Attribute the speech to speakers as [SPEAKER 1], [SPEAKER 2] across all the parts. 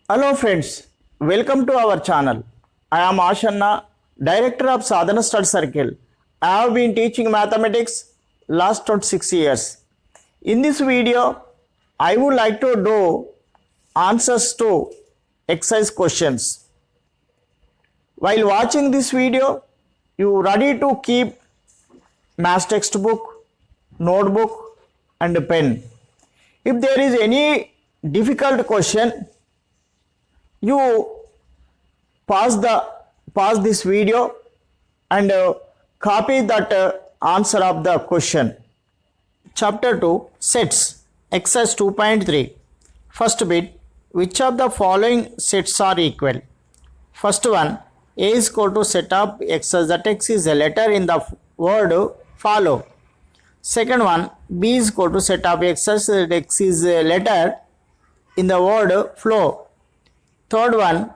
[SPEAKER 1] Hello friends, welcome to our channel. I am Ashanna, Director of Sadhana Study Circle. I have been teaching mathematics last 26 years. In this video, I would like to do answers to exercise questions. While watching this video, you ready to keep math textbook, notebook and pen. If there is any difficult question, you pause this video and copy that answer of the question. Chapter 2 Sets, exercise 2.3. First bit, which of the following sets are equal? First one, A is equal to set of x such that x is a letter in the word follow. Second one, B is equal to set of x such that x is a letter in the word flow. Third one,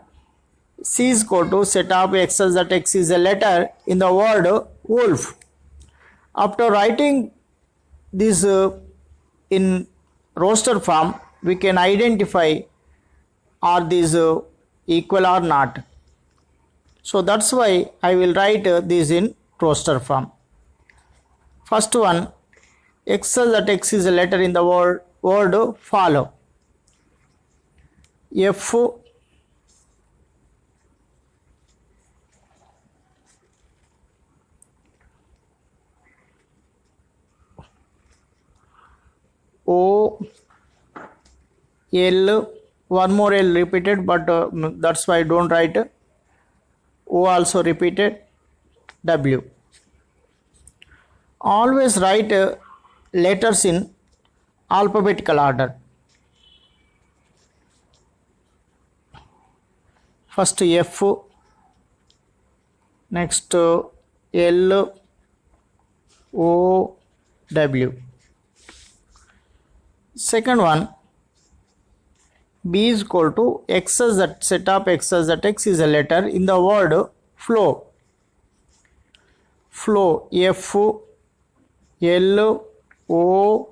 [SPEAKER 1] C is equal to set of x such that x is a letter in the word wolf. After writing this in roster form, we can identify are these equal or not. So that's why I will write this in roster form. First one, x such that x is a letter in the word follow. F O L, one more L repeated, but that's why I don't write. O also repeated. W. Always write letters in alphabetical order. First F, next L, O, W. Second one, B is equal to x such that set of x such that x is a letter in the word flow. Flow, F, L, O,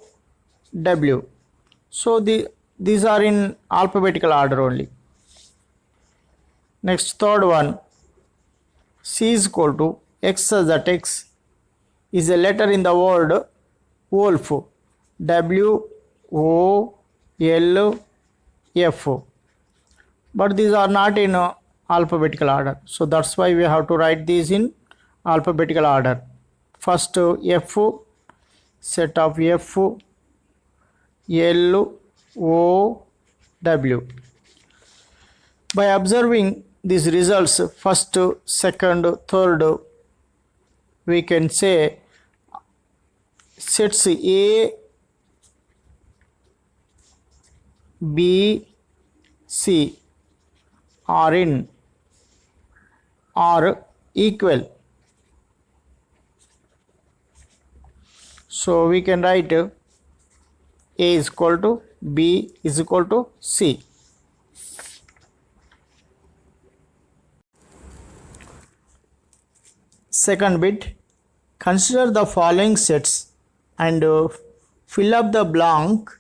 [SPEAKER 1] W. So these are in alphabetical order only. Next, third one, C is equal to x such that x is a letter in the word wolf. W, O, L, F. But these are not in alphabetical order. So that's why we have to write these in alphabetical order. First F, set of F, L, O, W. By observing these results, first, second, third, we can say sets A, B, C are equal. So we can write A is equal to B is equal to C. Second bit, consider the following sets and fill up the blank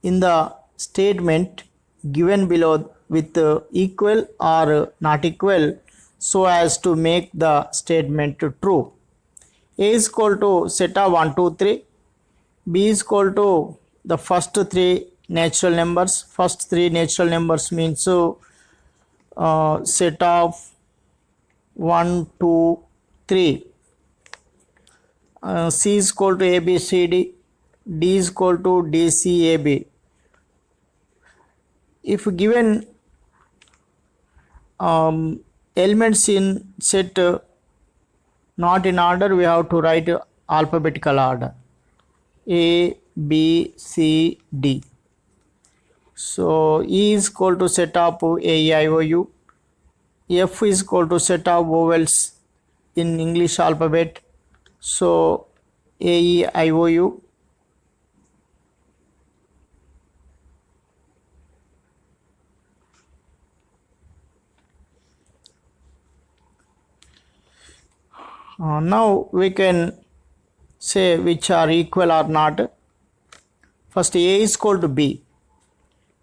[SPEAKER 1] in the statement given below with equal or not equal so as to make the statement true. A is equal to set of 1, 2, 3. B is equal to the first three natural numbers. First three natural numbers means set of 1, 2, 3. C is equal to A, B, C, D. D is equal to D, C, A, B. If given elements in set not in order, we have to write alphabetical order. A, B, C, D. So E is equal to set of A, E, I, O, U. F is equal to set of vowels in English alphabet. So A, E, I, O, U. Now we can say which are equal or not. First A is equal to B.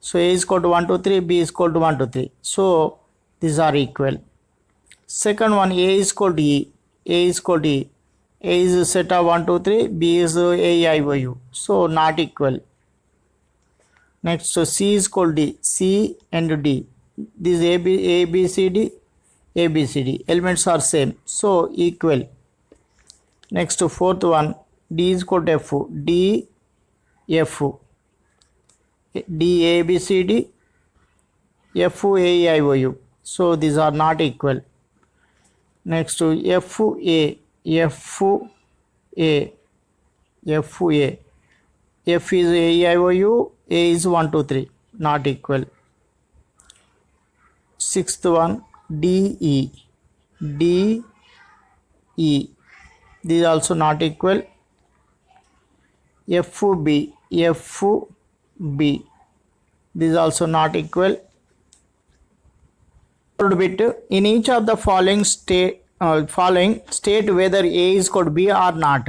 [SPEAKER 1] So A is equal to 1 to 3, B is equal to 1 to 3. So these are equal. Second one, A is equal to E. A is equal to E. A is a set of 1 2 3, B is A I O U. So not equal. Next, so C is equal to D. C and D. These A B C D, A B C D elements are same. So equal. Next, fourth one, D is equal to F. D F. D A B C D, F A I O U. So these are not equal. Next to F A, F A, F A. F is A I O U, A is 1 2 3, not equal. Sixth one, D E, D E. These also not equal. F B, F B. This is also not equal. Third bit, in each of the following state whether A is equal to B or not.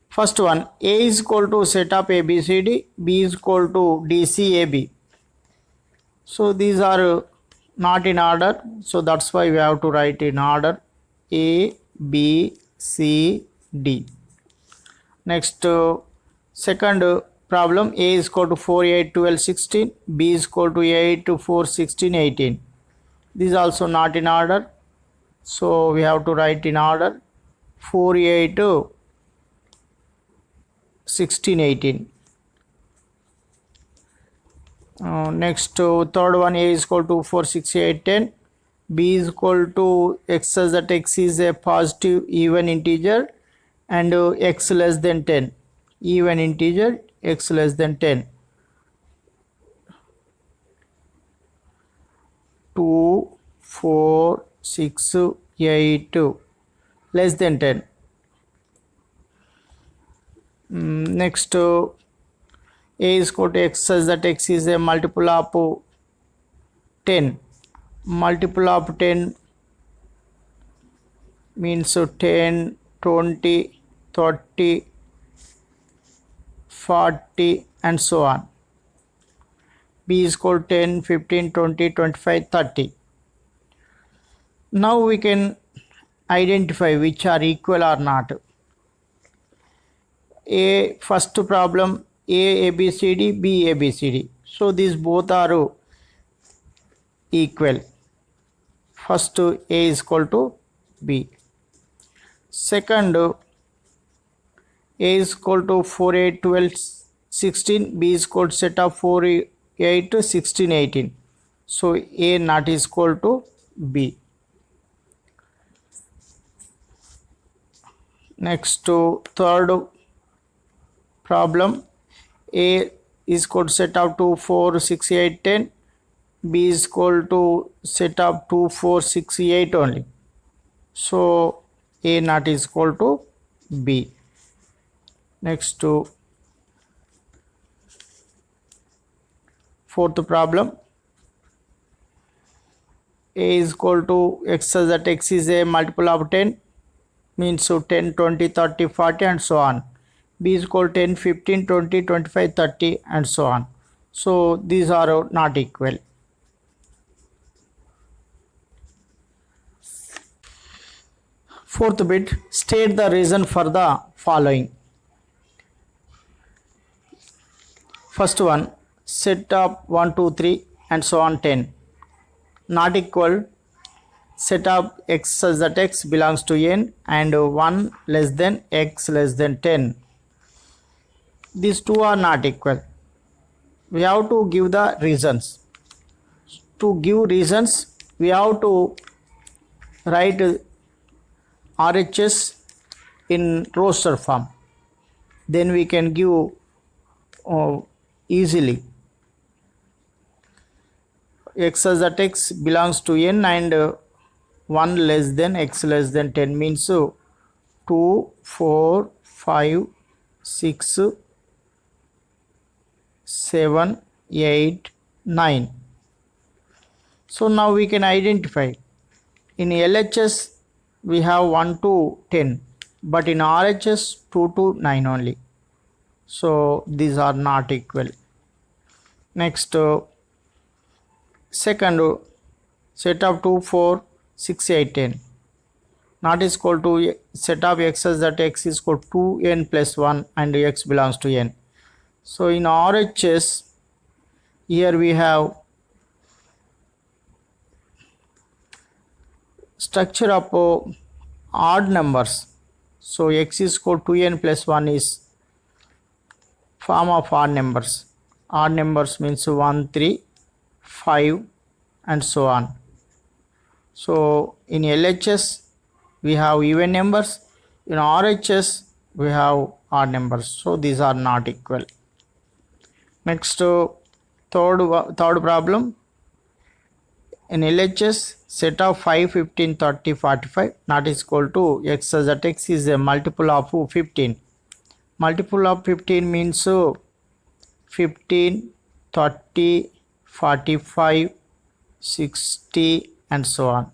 [SPEAKER 1] First one, A is equal to set of ABCD, B is equal to DCAB. So these are not in order, so that's why we have to write in order A, B, C, D. Next, second problem, A is equal to 4, 8, 12, 16, B is equal to 8, 4, 16, 18. This is also not in order, so we have to write in order 4, 8, 16, 18. Next, third one, A is equal to 4, 6, 8, 10. B is equal to x such that x is a positive even integer and x less than 10. Even integer, x less than 10. 2, 4, 6, 8, less than 10. Next, A is equal to x such that x is a multiple of 10. Multiple of 10 means 10, 20, 30, 40 and so on. B is equal to 10, 15, 20, 25, 30. Now we can identify which are equal or not. A, first problem, A B C D, B A B C D. So these both are equal. First, A is equal to B. Second, A is equal to 4, 8, 12, 16. B is equal to set of 4, 8, 16, 18. So A not is equal to B. Next, third problem, A is equal to set of 2, 4, 6, 8, 10. B is equal to set of 2, 4, 6, 8 only. So A not is equal to B. Next, to fourth problem, A is equal to x such that x is a multiple of 10, means so 10, 20, 30, 40 and so on. B is equal to 10, 15, 20, 25, 30 and so on. So these are not equal. Fourth bit, state the reason for the following. First one, set of 1, 2, 3 and so on 10. Not equal, set of x such that x belongs to n and 1 less than x less than 10. These two are not equal. We have to give the reasons. To give reasons, we have to write RHS in roster form. Then we can give easily. X such that x belongs to n and 1 less than x less than 10 means 2, 4, 5, 6, 7, 8, 9. So now we can identify. In LHS we have 1 to 10, but in RHS 2 to 9 only. So these are not equal. Next second set of 2 4 6 8 10 not is equal to set of x such that x is equal to n plus 1 and x belongs to n. So in RHS here we have structure of odd numbers. So x is equal to n plus 1 is form of odd numbers. Odd numbers means 1 3 5 and so on. So in LHS we have even numbers, in RHS we have odd numbers, so these are not equal. Next third problem, in LHS set of 5 15 30 45 not is equal to x such that x is a multiple of 15. Multiple of 15 means 15 30 45 60 and so on.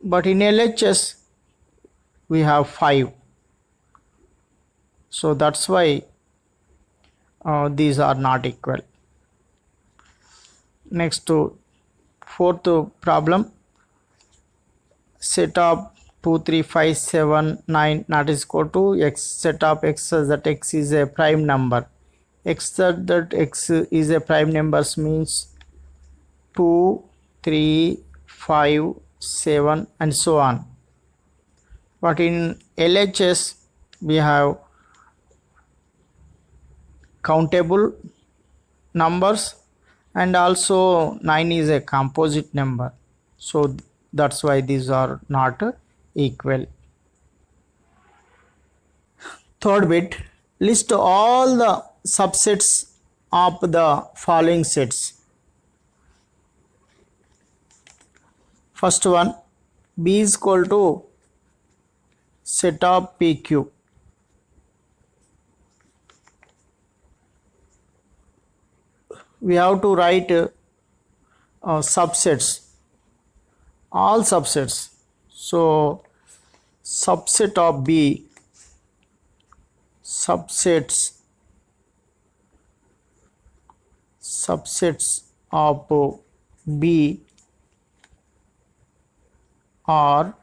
[SPEAKER 1] But in LHS we have 5, so that's why these are not equal. Next to fourth problem, set of 2 3 5 7 9 not is equal to x set of x such that x is a prime number. X such that x is a prime numbers means 2 3 5 7 and so on. But in LHS we have countable numbers and also 9 is a composite number, so that's why these are not equal. Third bit, list all the subsets of the following sets. First one, B is equal to set of PQ. We have to write subsets, all subsets. So subset of B, subsets of B are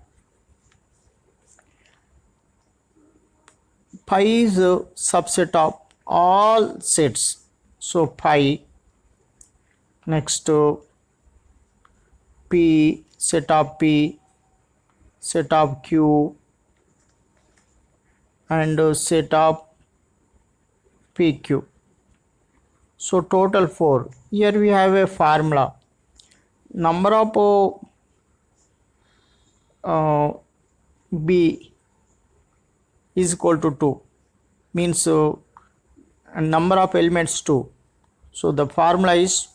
[SPEAKER 1] pi is a subset of all sets, so pi. Next P, set of P, set of Q and set of PQ. So total 4. Here we have a formula. Number of B is equal to 2, means number of elements 2. So the formula is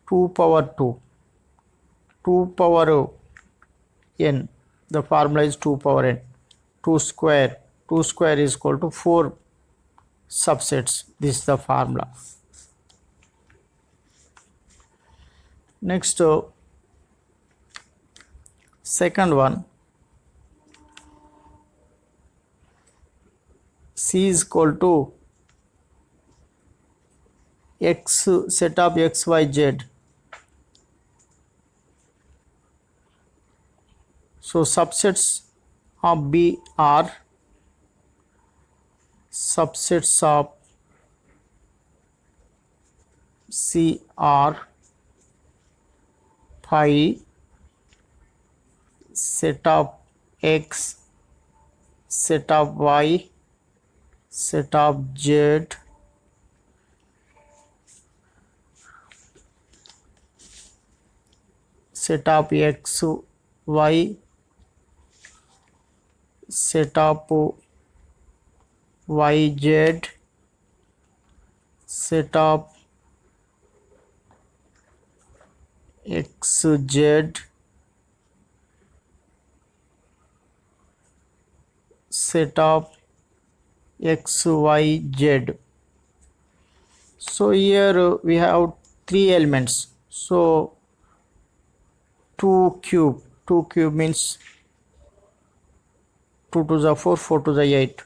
[SPEAKER 1] 2 power 2, 2 power n. The formula is 2 power n. 2 square is equal to 4 subsets. This is the formula. Next second one, C is equal to x set of x y z. So subsets of B are subsets of C are pi, set of x, set of y, set of z, set of x, y, set of y, z, set of x, z, set of x, y, z. So here we have 3 elements. So 2 cube means 2 to the 4, 4 to the 8.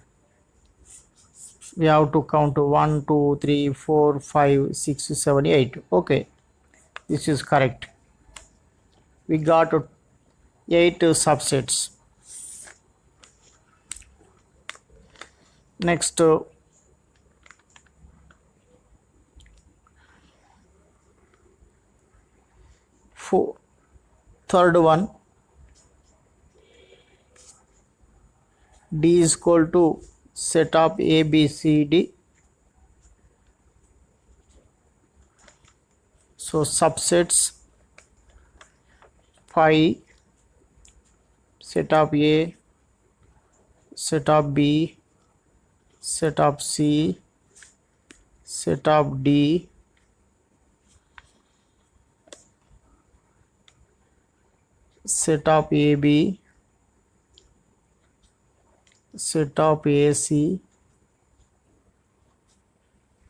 [SPEAKER 1] we have to count 1 2 3 4 5 6 7 8. Okay, this is correct. We got 8 subsets. Next, third one, D is equal to set of A, B, C, D. So subsets phi, set of A, set of B, set of C, set of D, set of AB, set of AC,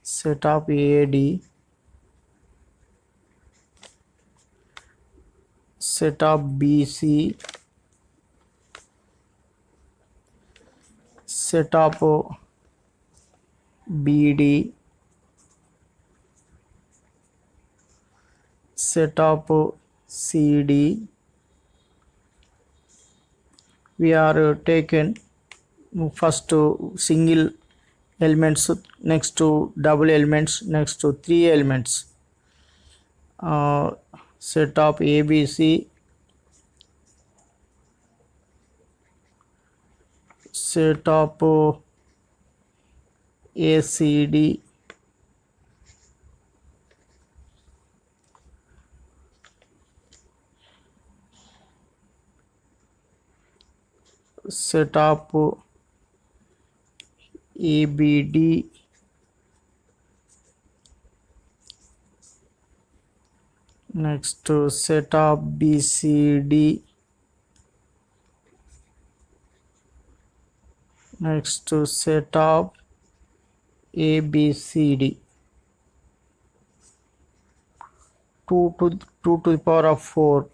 [SPEAKER 1] set of AD, set of BC, set of BD, set of CD. We are taken first to single elements, next to double elements, next to three elements. Set of ABC, set of ACD, set of ABD, next to set of BCD, next to set of ABCD. 2 to the power of 4,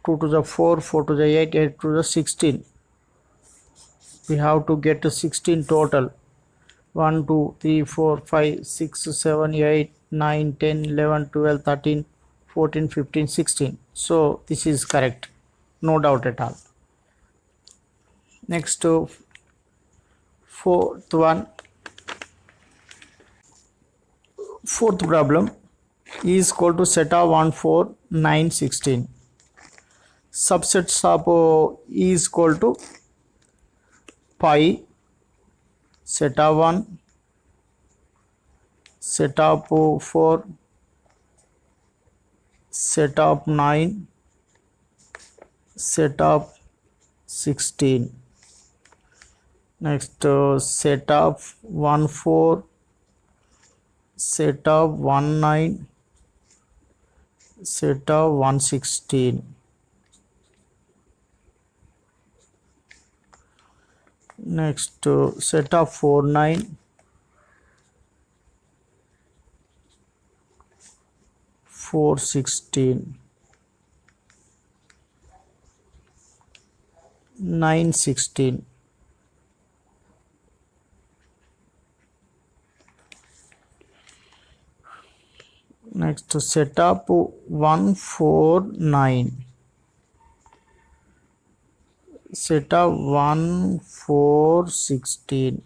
[SPEAKER 1] 2 to the 4, 4 to the 8, 8 to the 16. We have to get to 16 total. 1 2 3 4 5 6 7 8 9 10 11 12 13 14 15 16. So this is correct, no doubt at all. Next to fourth problem is equal to set of 1 4 9 16. Subsets of is equal to pi, set of 1, set of 4, set of 9, set of 16. Next, set of 1 4, set of 1 9, set of 1 16. Next, set of 4 9, 4 16, 9 16. Next, set up 1 4 9, set up 1 4 16,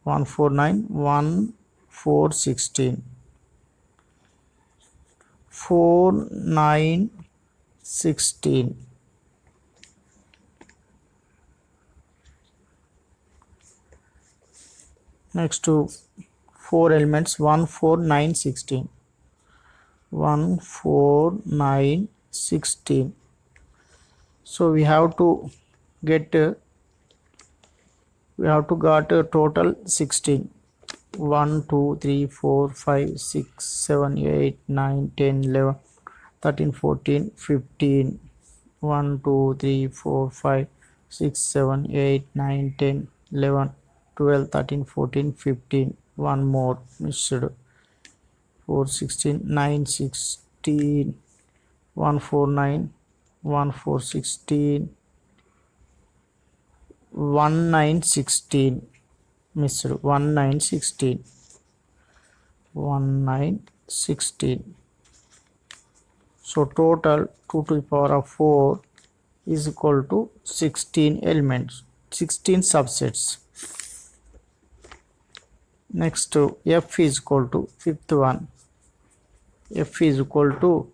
[SPEAKER 1] 1 4 9, 1 4 16, 4 9 16. Next to 4 elements, 1 4 9 16, 1 4 9 16. So we have to get got a total 16. 1 2 3 4 5 6 7 8 9 10 11 13 14 15. 1 2 3 4 5 6 7 8 9 10 11 12 13 14 15. One more missed. 4 16 9 16, 1 4 9, 1 4 16, 1916 missed 1916. So total 2 to the power of 4 is equal to 16 elements, 16 subsets. Next f is equal to fifth one, f is equal to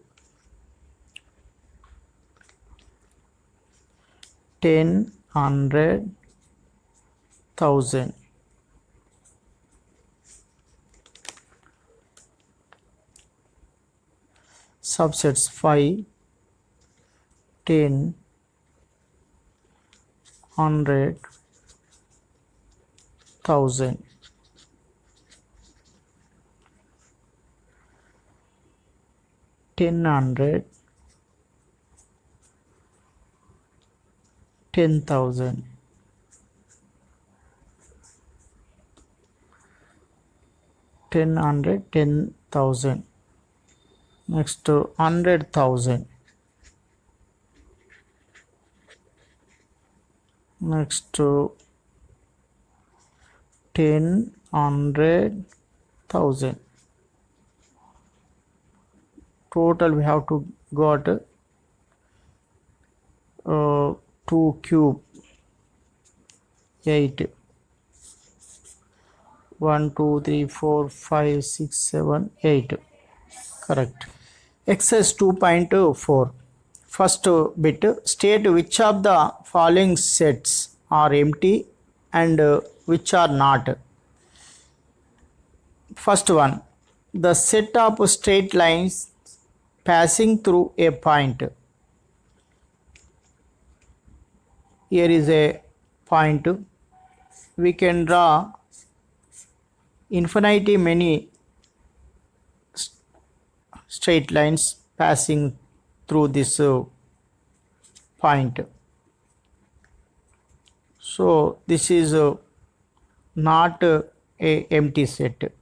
[SPEAKER 1] 10, 100, 1000. Subsets 5, 10, 100, 1000. Ten hundred, 10,000. Ten hundred, 10,000. Next 100,000. Next 10, 100,000. Total we have to got 2 cube 8. 1, 2, 3, 4, 5, 6, 7, 8. Correct. Exercise 2.4. First bit, state which of the following sets are empty and which are not. First one, the set of straight lines passing through a point. Here is a point. We can draw infinitely many straight lines passing through this point. So this is not a empty set.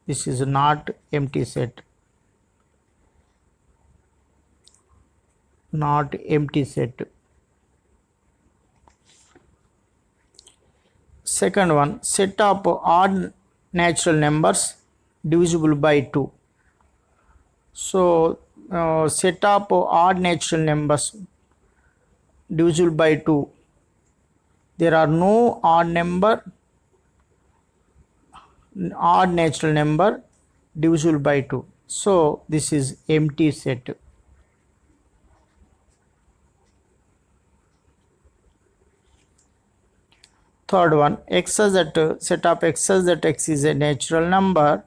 [SPEAKER 1] This is not empty set. Not empty set. Second one, set of odd natural numbers divisible by 2. So set of odd natural numbers divisible by 2. There are no odd natural number divisible by 2. So this is empty set. Third one, set of x such that x is a natural number,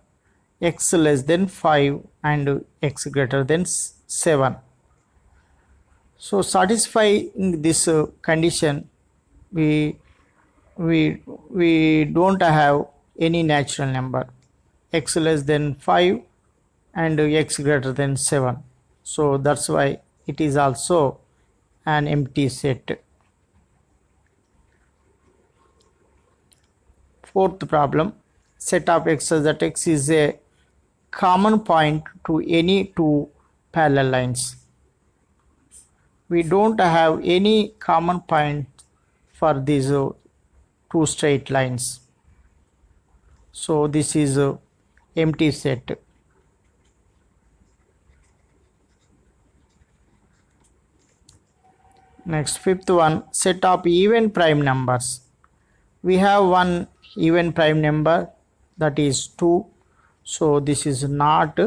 [SPEAKER 1] x less than 5 and x greater than 7. So satisfying this condition, we don't have any natural number, x less than 5 and x greater than 7. So that's why it is also an empty set. Fourth problem, set of x such that x is a common point to any two parallel lines. We don't have any common point for these two straight lines. So this is a empty set. Next, fifth one, set of even prime numbers. We have one even prime number, that is 2. So this is not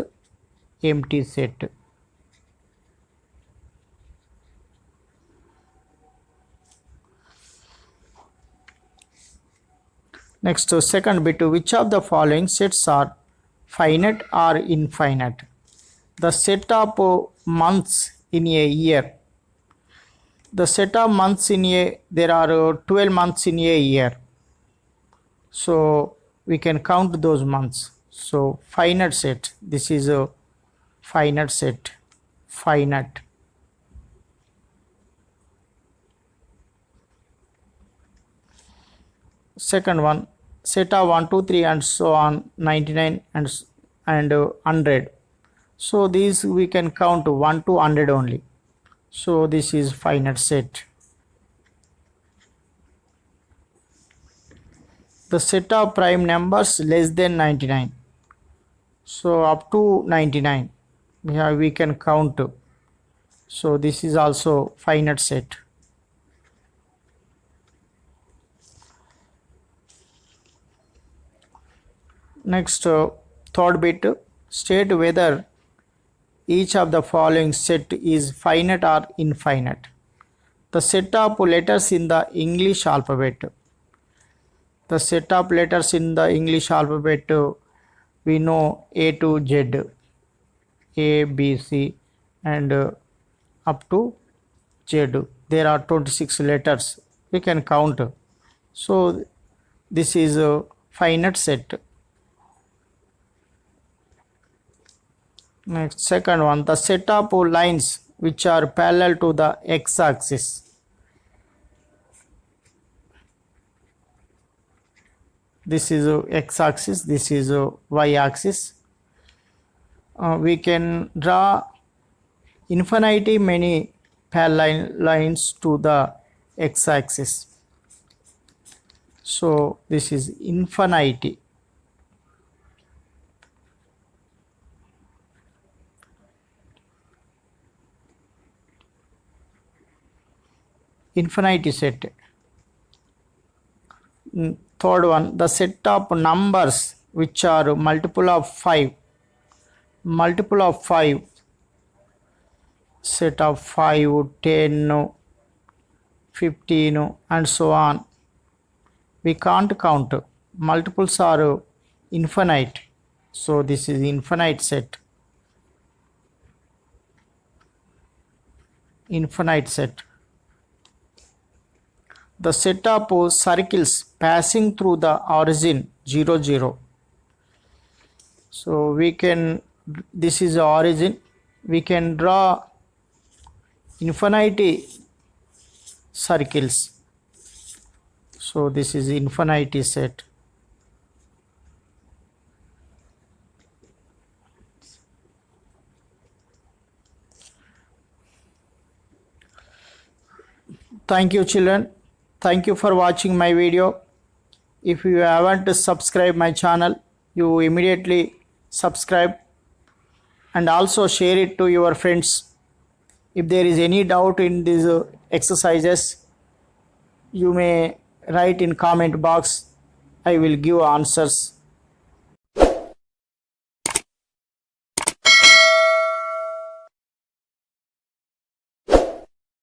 [SPEAKER 1] empty set. Next, second bit, which of the following sets are finite or infinite? The set of months in a year. The set of months in a, there are 12 months in a year. So we can count those months. So finite set, this is a finite set, finite. Second one, set of 1, 2, 3 and so on, 99 and 100. So these we can count 1 to 100 only. So this is finite set. the set of prime numbers less than 99. So up to 99 we can count. So this is also finite set. Next, third bit, state whether each of the following set is finite or infinite. The set of letters in the English alphabet. The set of letters in the English alphabet, we know A to Z, A, B, C, and up to Z. There are 26 letters. We can count. So this is a finite set. Next, second one, the set of lines which are parallel to the x-axis. This is x-axis, this is y-axis. We can draw infinitely many parallel lines to the x-axis. So this is infinity. Infinity set. Third one, the set of numbers which are multiple of 5. Multiple of 5. Set of 5, 10, 15 and so on. We can't count. Multiples are infinite. So this is infinite set. Infinite set. The set of circles passing through the origin 0, 0. So we can, this is the origin. We can draw infinity circles. So this is infinity set. Thank you, children. Thank you for watching my video. If you haven't subscribed my channel, you immediately subscribe and also share it to your friends. If there is any doubt in these exercises, you may write in comment box. I will give answers.